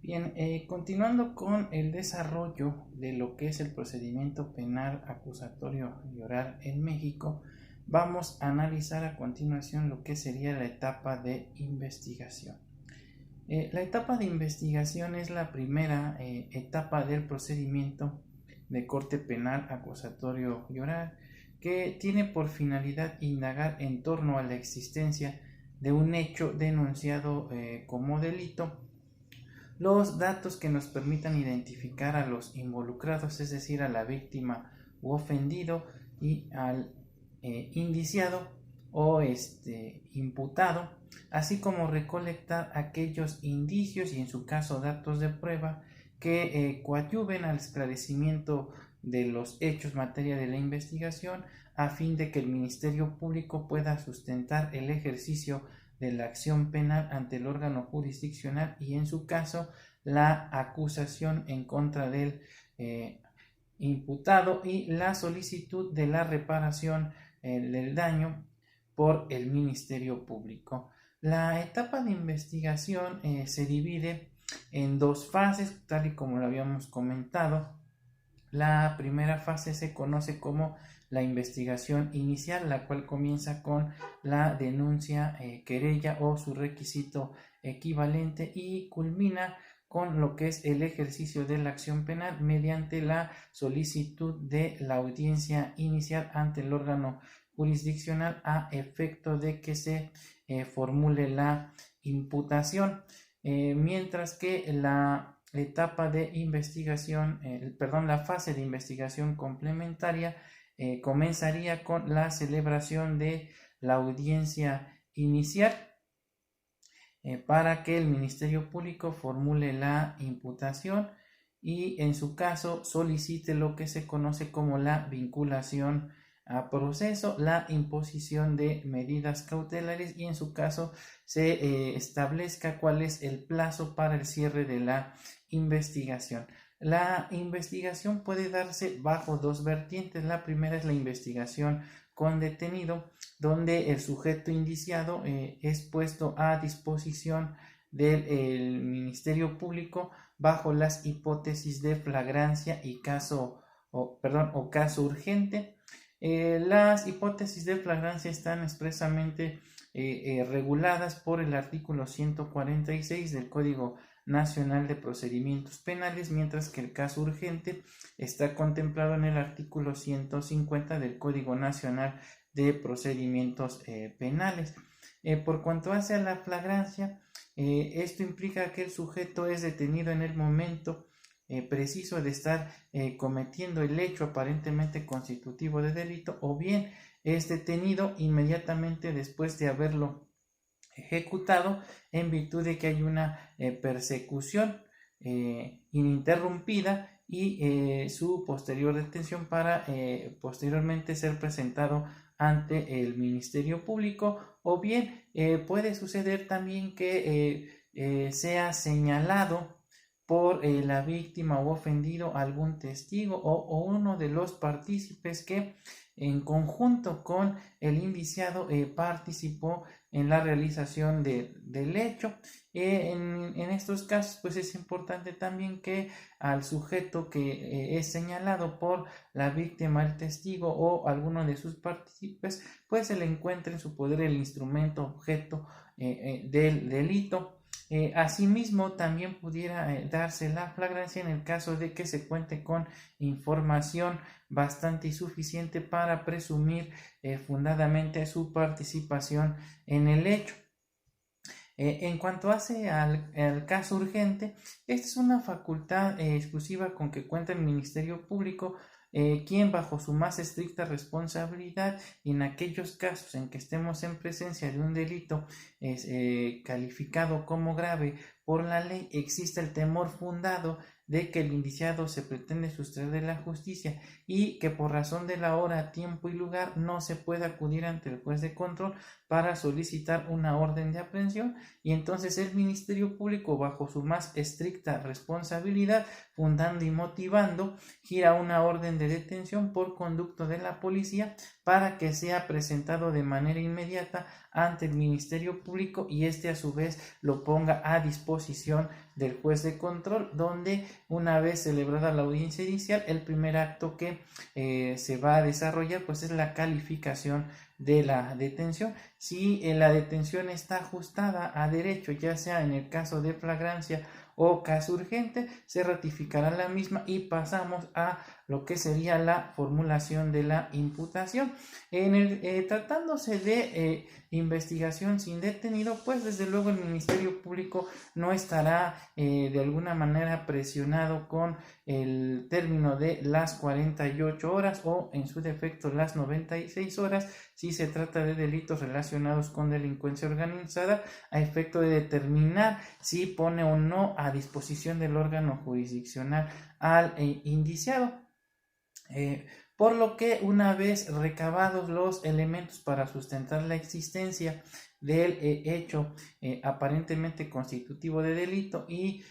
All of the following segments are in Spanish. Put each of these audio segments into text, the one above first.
Bien, continuando con el desarrollo de lo que es el procedimiento penal acusatorio y oral en México, vamos a analizar a continuación lo que sería la etapa de investigación. La etapa de investigación es la primera etapa del procedimiento de corte penal acusatorio y oral, que tiene por finalidad indagar en torno a la existencia de un hecho denunciado como delito, los datos que nos permitan identificar a los involucrados, es decir, a la víctima u ofendido y al indiciado o imputado, así como recolectar aquellos indicios y en su caso datos de prueba que coadyuven al esclarecimiento de los hechos materia de la investigación, a fin de que el Ministerio Público pueda sustentar el ejercicio de la acción penal ante el órgano jurisdiccional y en su caso la acusación en contra del imputado y la solicitud de la reparación del daño por el Ministerio Público. La etapa de investigación se divide en dos fases, tal y como lo habíamos comentado. La primera fase se conoce como la investigación inicial, la cual comienza con la denuncia, querella o su requisito equivalente y culmina con lo que es el ejercicio de la acción penal mediante la solicitud de la audiencia inicial ante el órgano jurisdiccional a efecto de que se formule la imputación, mientras que la etapa de investigación, la fase de investigación complementaria comenzaría con la celebración de la audiencia inicial para que el Ministerio Público formule la imputación y en su caso solicite lo que se conoce como la vinculación a proceso, la imposición de medidas cautelares y en su caso se establezca cuál es el plazo para el cierre de la investigación. La investigación puede darse bajo dos vertientes. La primera es la investigación con detenido, donde el sujeto indiciado es puesto a disposición del Ministerio Público bajo las hipótesis de flagrancia y caso urgente. Las hipótesis de flagrancia están expresamente reguladas por el artículo 146 del Código Nacional de Procedimientos Penales, mientras que el caso urgente está contemplado en el artículo 150 del Código Nacional de Procedimientos Penales. Por cuanto hace a la flagrancia, esto implica que el sujeto es detenido en el momento preciso de estar cometiendo el hecho aparentemente constitutivo de delito, o bien es detenido inmediatamente después de haberlo ejecutado en virtud de que hay una persecución ininterrumpida y su posterior detención para posteriormente ser presentado ante el Ministerio Público, o bien puede suceder también que sea señalado por la víctima o ofendido algún testigo o uno de los partícipes que en conjunto con el indiciado participó en la realización del hecho. En estos casos pues es importante también que al sujeto que es señalado por la víctima, el testigo o alguno de sus partícipes pues se le encuentre en su poder el instrumento objeto del delito. Asimismo, también pudiera darse la flagrancia en el caso de que se cuente con información bastante suficiente para presumir fundadamente su participación en el hecho. En cuanto hace al caso urgente, esta es una facultad exclusiva con que cuenta el Ministerio Público, quien bajo su más estricta responsabilidad y en aquellos casos en que estemos en presencia de un delito calificado como grave por la ley, existe el temor fundado de que el indiciado se pretende sustraer de la justicia y que por razón de la hora, tiempo y lugar no se puede acudir ante el juez de control para solicitar una orden de aprehensión, y entonces el Ministerio Público bajo su más estricta responsabilidad, fundando y motivando, gira una orden de detención por conducto de la policía para que sea presentado de manera inmediata ante el Ministerio Público y este a su vez lo ponga a disposición disposición del juez de control, donde una vez celebrada la audiencia inicial, el primer acto que se va a desarrollar pues es la calificación de la detención. Si la detención está ajustada a derecho, ya sea en el caso de flagrancia o caso urgente, se ratificará la misma y pasamos a lo que sería la formulación de la imputación. Tratándose de investigación sin detenido, pues desde luego el Ministerio Público no estará de alguna manera presionado con el término de las 48 horas o en su defecto las 96 horas si se trata de delitos relacionados con delincuencia organizada, a efecto de determinar si pone o no a disposición del órgano jurisdiccional al indiciado. Por lo que una vez recabados los elementos para sustentar la existencia del hecho aparentemente constitutivo de delito y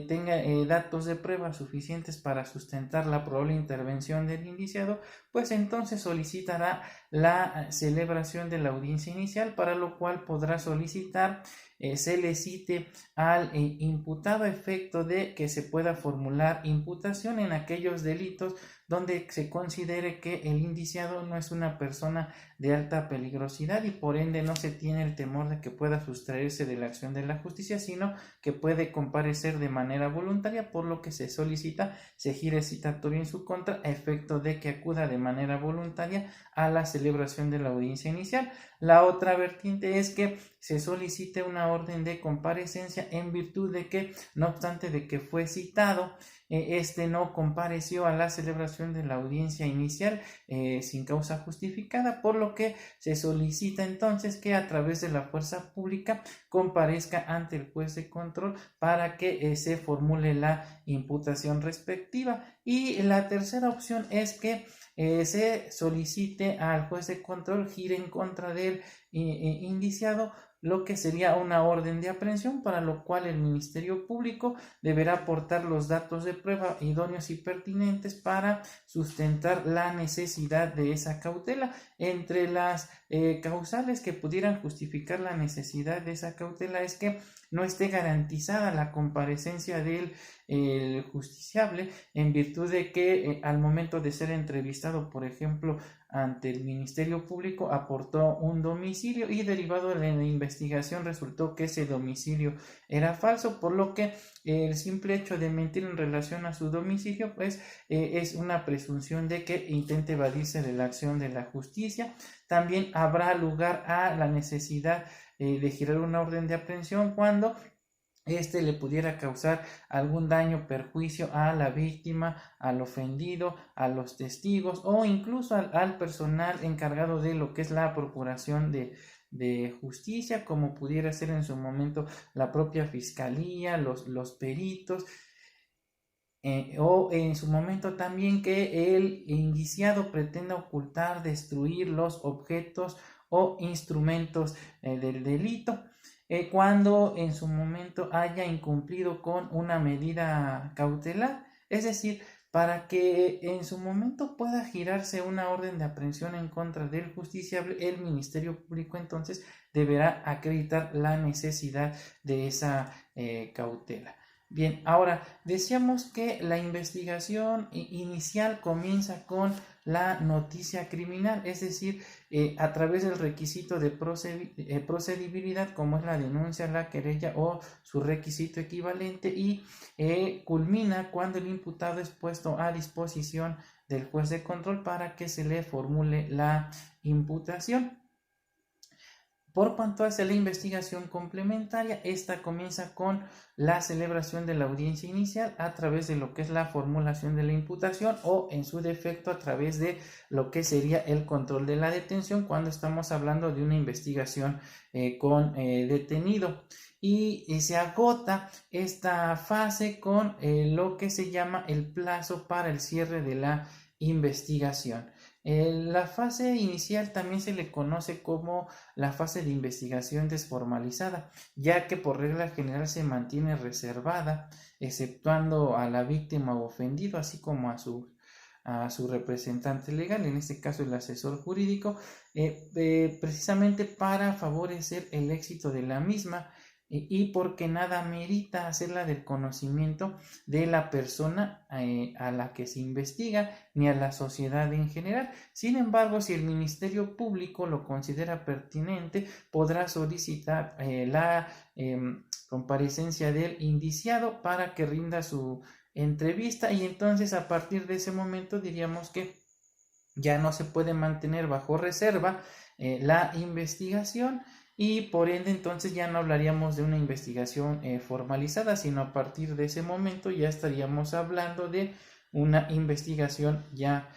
tenga datos de prueba suficientes para sustentar la probable intervención del indiciado, pues entonces solicitará la celebración de la audiencia inicial, para lo cual podrá solicitar se le cite al imputado a efecto de que se pueda formular imputación en aquellos delitos donde se considere que el indiciado no es una persona de alta peligrosidad y por ende no se tiene el temor de que pueda sustraerse de la acción de la justicia, sino que puede comparecer de manera voluntaria, por lo que se solicita se gire citatorio en su contra a efecto de que acuda de manera voluntaria a la celebración de la audiencia inicial. La otra vertiente es que se solicite una orden de comparecencia en virtud de que, no obstante de que fue citado, no compareció a la celebración de la audiencia inicial sin causa justificada, por lo que se solicita entonces que a través de la fuerza pública comparezca ante el juez de control para que se formule la imputación respectiva. Y la tercera opción es que se solicite al juez de control gire en contra del indiciado lo que sería una orden de aprehensión, para lo cual el Ministerio Público deberá aportar los datos de prueba idóneos y pertinentes para sustentar la necesidad de esa cautela. Entre las causales que pudieran justificar la necesidad de esa cautela es que no esté garantizada la comparecencia del justiciable, en virtud de que al momento de ser entrevistado, por ejemplo, ante el Ministerio Público, aportó un domicilio y derivado de la investigación resultó que ese domicilio era falso, por lo que el simple hecho de mentir en relación a su domicilio pues es una presunción de que intente evadirse de la acción de la justicia. También habrá lugar a la necesidad de girar una orden de aprehensión cuando le pudiera causar algún daño, perjuicio a la víctima, al ofendido, a los testigos o incluso al personal encargado de lo que es la procuración de justicia, como pudiera ser en su momento la propia fiscalía, los peritos, o en su momento también que el indiciado pretenda ocultar, destruir los objetos o instrumentos del delito. Cuando en su momento haya incumplido con una medida cautelar, es decir, para que en su momento pueda girarse una orden de aprehensión en contra del justiciable, el Ministerio Público entonces deberá acreditar la necesidad de esa cautela. Bien, ahora decíamos que la investigación inicial comienza con la noticia criminal, es decir, a través del requisito de procedibilidad, como es la denuncia, la querella o su requisito equivalente, y culmina cuando el imputado es puesto a disposición del juez de control para que se le formule la imputación. Por cuanto hace la investigación complementaria, esta comienza con la celebración de la audiencia inicial a través de lo que es la formulación de la imputación o en su defecto a través de lo que sería el control de la detención cuando estamos hablando de una investigación con detenido. Y se agota esta fase con lo que se llama el plazo para el cierre de la investigación. La fase inicial también se le conoce como la fase de investigación desformalizada, ya que por regla general se mantiene reservada, exceptuando a la víctima o ofendido, así como a su representante legal, en este caso el asesor jurídico, precisamente para favorecer el éxito de la misma. y porque nada merita hacerla del conocimiento de la persona a la que se investiga ni a la sociedad en general. Sin embargo, si el Ministerio Público lo considera pertinente, podrá solicitar la comparecencia del indiciado para que rinda su entrevista, y entonces a partir de ese momento diríamos que ya no se puede mantener bajo reserva la investigación, y por ende entonces ya no hablaríamos de una investigación formalizada, sino a partir de ese momento ya estaríamos hablando de una investigación ya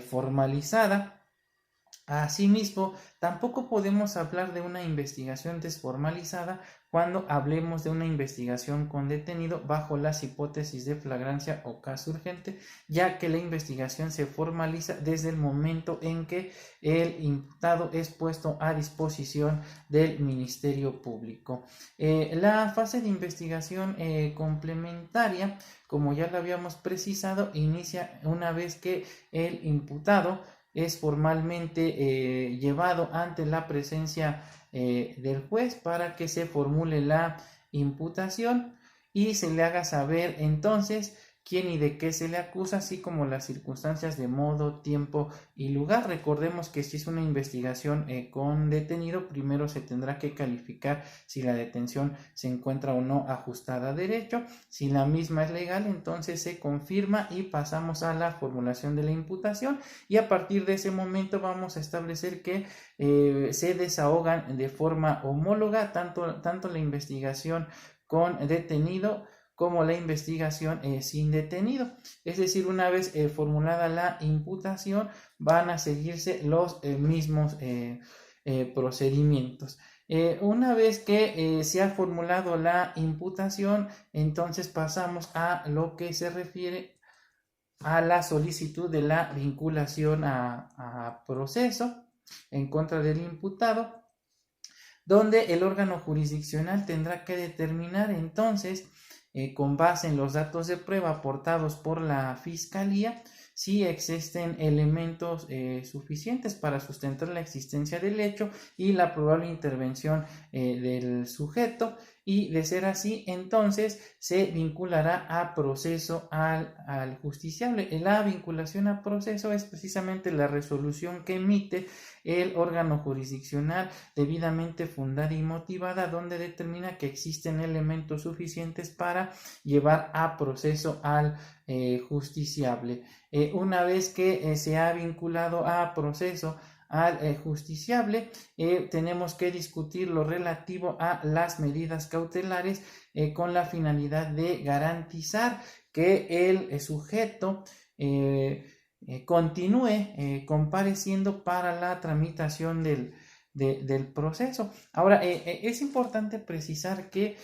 formalizada. Asimismo, tampoco podemos hablar de una investigación desformalizada cuando hablemos de una investigación con detenido bajo las hipótesis de flagrancia o caso urgente, ya que la investigación se formaliza desde el momento en que el imputado es puesto a disposición del Ministerio Público. La fase de investigación complementaria, como ya lo habíamos precisado, inicia una vez que el imputado es formalmente llevado ante la presencia del juez para que se formule la imputación y se le haga saber entonces quién y de qué se le acusa, así como las circunstancias de modo, tiempo y lugar. Recordemos que si es una investigación con detenido, primero se tendrá que calificar si la detención se encuentra o no ajustada a derecho. Si la misma es legal, entonces se confirma y pasamos a la formulación de la imputación, y a partir de ese momento vamos a establecer que se desahogan de forma homóloga tanto la investigación con detenido como la investigación sin detenido. Es decir, una vez formulada la imputación, van a seguirse los mismos procedimientos. Una vez que se ha formulado la imputación, entonces pasamos a lo que se refiere a la solicitud de la vinculación a proceso en contra del imputado, donde el órgano jurisdiccional tendrá que determinar entonces, con base en los datos de prueba aportados por la Fiscalía, si existen elementos suficientes para sustentar la existencia del hecho y la probable intervención del sujeto, y de ser así, entonces se vinculará a proceso al justiciable. La vinculación a proceso es precisamente la resolución que emite el órgano jurisdiccional debidamente fundada y motivada, donde determina que existen elementos suficientes para llevar a proceso al justiciable. Una vez que se ha vinculado a proceso al justiciable, tenemos que discutir lo relativo a las medidas cautelares con la finalidad de garantizar que el sujeto continúe compareciendo para la tramitación del proceso. Ahora, es importante precisar que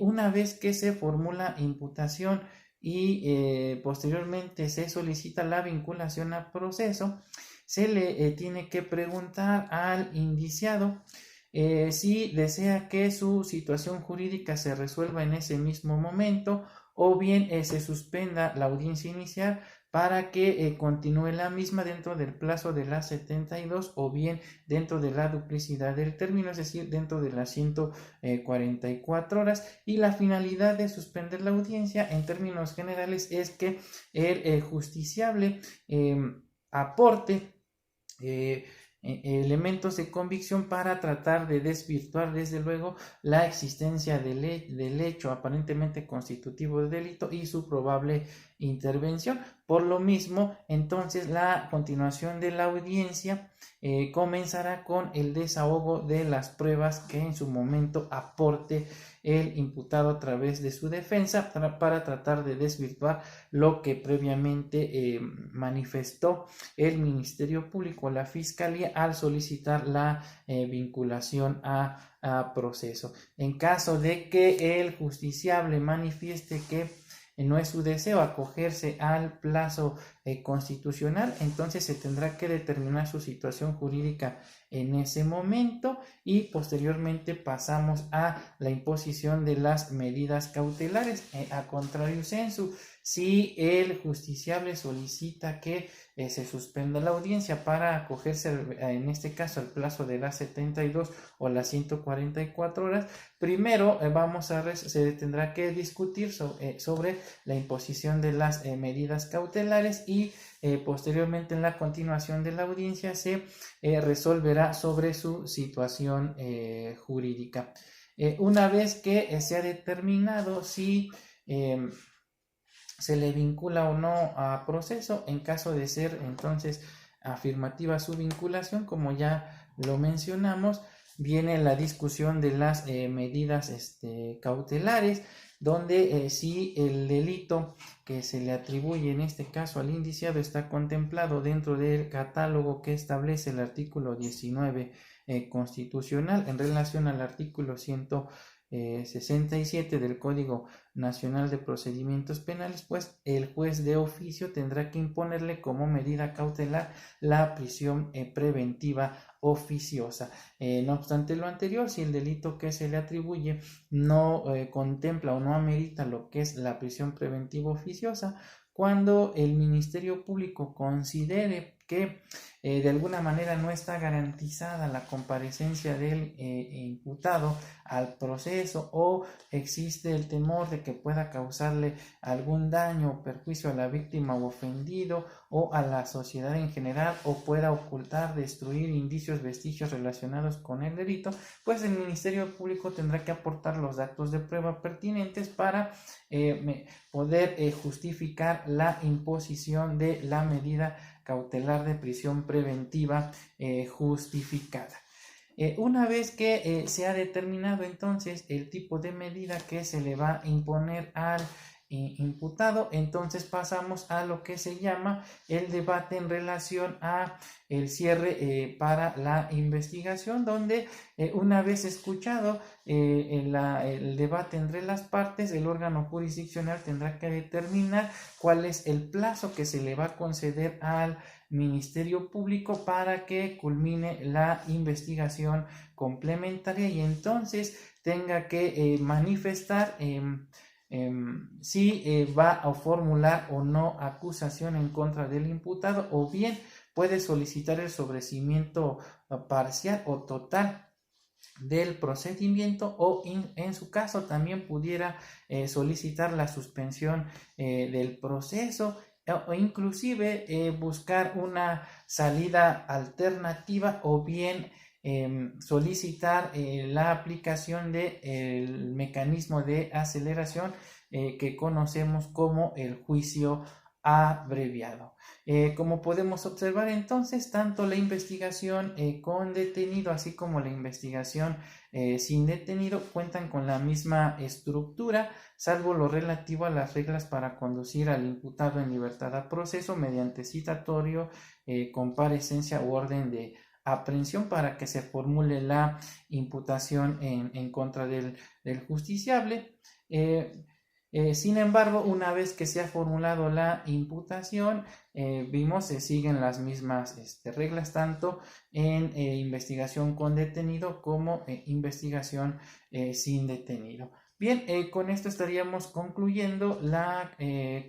una vez que se formula imputación y posteriormente se solicita la vinculación a proceso, se le tiene que preguntar al indiciado si desea que su situación jurídica se resuelva en ese mismo momento, o bien se suspenda la audiencia inicial para que continúe la misma dentro del plazo de las 72, o bien dentro de la duplicidad del término, es decir, dentro de las 144 horas. Y la finalidad de suspender la audiencia en términos generales es que el justiciable aporte elementos de convicción para tratar de desvirtuar desde luego la existencia del hecho aparentemente constitutivo de delito y su probable intervención. Por lo mismo, entonces la continuación de la audiencia comenzará con el desahogo de las pruebas que en su momento aporte el imputado a través de su defensa para tratar de desvirtuar lo que previamente manifestó el Ministerio Público, la Fiscalía, al solicitar la vinculación a proceso. En caso de que el justiciable manifieste que no es su deseo acogerse al plazo constitucional, entonces se tendrá que determinar su situación jurídica en ese momento, y posteriormente pasamos a la imposición de las medidas cautelares. A contrario sensu, si el justiciable solicita que se suspenda la audiencia para acogerse, en este caso, al plazo de las 72 o las 144 horas, primero se tendrá que discutir sobre la imposición de las medidas cautelares, y posteriormente, en la continuación de la audiencia, se resolverá sobre su situación jurídica. Una vez que se ha determinado si se le vincula o no a proceso, en caso de ser entonces afirmativa su vinculación, como ya lo mencionamos, viene la discusión de las medidas cautelares, donde si el delito que se le atribuye en este caso al indiciado está contemplado dentro del catálogo que establece el artículo 19 constitucional en relación al artículo 167 del Código Nacional de Procedimientos Penales, pues el juez de oficio tendrá que imponerle como medida cautelar la prisión preventiva oficiosa. No obstante lo anterior, si el delito que se le atribuye no contempla o no amerita lo que es la prisión preventiva oficiosa, cuando el Ministerio Público considere que de alguna manera no está garantizada la comparecencia del imputado al proceso, o existe el temor de que pueda causarle algún daño o perjuicio a la víctima o ofendido o a la sociedad en general, o pueda ocultar, destruir indicios, vestigios relacionados con el delito, pues el Ministerio Público tendrá que aportar los datos de prueba pertinentes para poder justificar la imposición de la medida cautelar de prisión preventiva justificada. Una vez que se ha determinado entonces el tipo de medida que se le va a imponer al imputado, entonces pasamos a lo que se llama el debate en relación a el cierre para la investigación, donde una vez escuchado el debate entre las partes, el órgano jurisdiccional tendrá que determinar cuál es el plazo que se le va a conceder al Ministerio Público para que culmine la investigación complementaria, y entonces tenga que manifestar si va a formular o no acusación en contra del imputado, o bien puede solicitar el sobreseimiento parcial o total del procedimiento, o en su caso también pudiera solicitar la suspensión del proceso, o inclusive buscar una salida alternativa, o bien solicitar la aplicación del mecanismo de aceleración que conocemos como el juicio abreviado. Como podemos observar entonces, tanto la investigación con detenido así como la investigación sin detenido cuentan con la misma estructura, salvo lo relativo a las reglas para conducir al imputado en libertad a proceso mediante citatorio, comparecencia u orden de aprehensión para que se formule la imputación en contra del justiciable. Sin embargo, una vez que se ha formulado la imputación, se siguen las mismas reglas tanto en investigación con detenido como investigación sin detenido. Bien, con esto estaríamos concluyendo la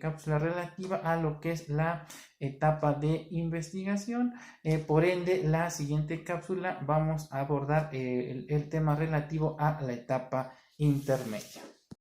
cápsula relativa a lo que es la etapa de investigación. Por ende, la siguiente cápsula vamos a abordar el tema relativo a la etapa intermedia.